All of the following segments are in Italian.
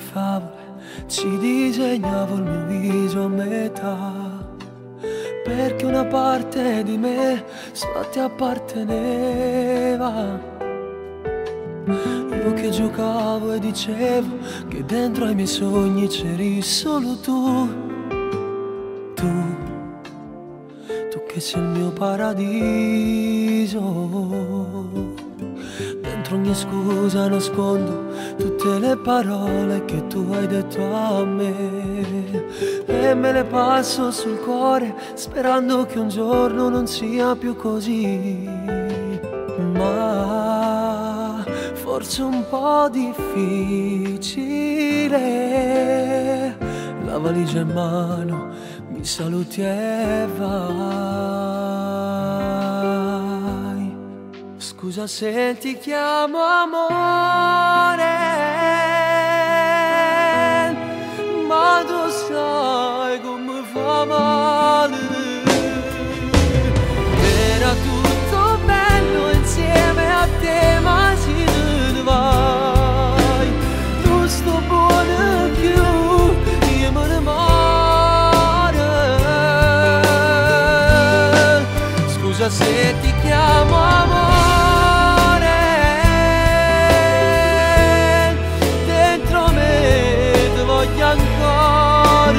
di favole, ci disegnavo il mio viso a metà, perché una parte di me solo ti apparteneva. Io che giocavo e dicevo che dentro ai miei sogni c'eri solo tu che sei il mio paradiso. Dentro ogni scusa nascondo tutte le parole che tu hai detto a me, e me le passo sul cuore sperando che un giorno non sia più così. Ma forse un po' difficile, la valigia in mano, mi saluti e vai. Scusa se ti chiamo amore, ma tu sai come fa male. Era tutto bello insieme a te, ma se ne vai, non sto buono più, io me ne scusa se ti chiamo amore, dentro me ti voglio ancora.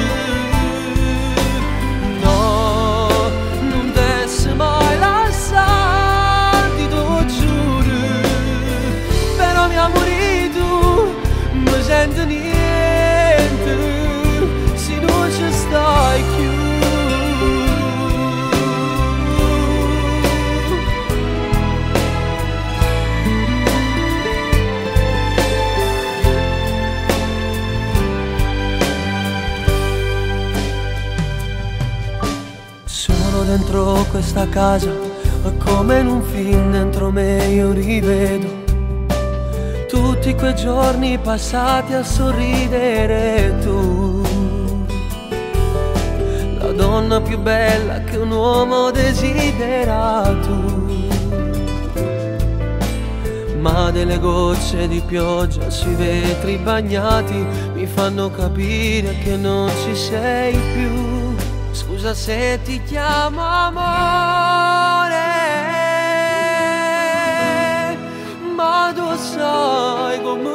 No, non dessi mai lasciati, te lo giuro, però mi amori tu, non sento niente se non ci stai più. Dentro questa casa, come in un film dentro me io rivedo tutti quei giorni passati a sorridere. Tu, la donna più bella che un uomo desidera, tu, ma delle gocce di pioggia sui vetri bagnati mi fanno capire che non ci sei più. Scusa se ti chiamo amore, ma tu sai come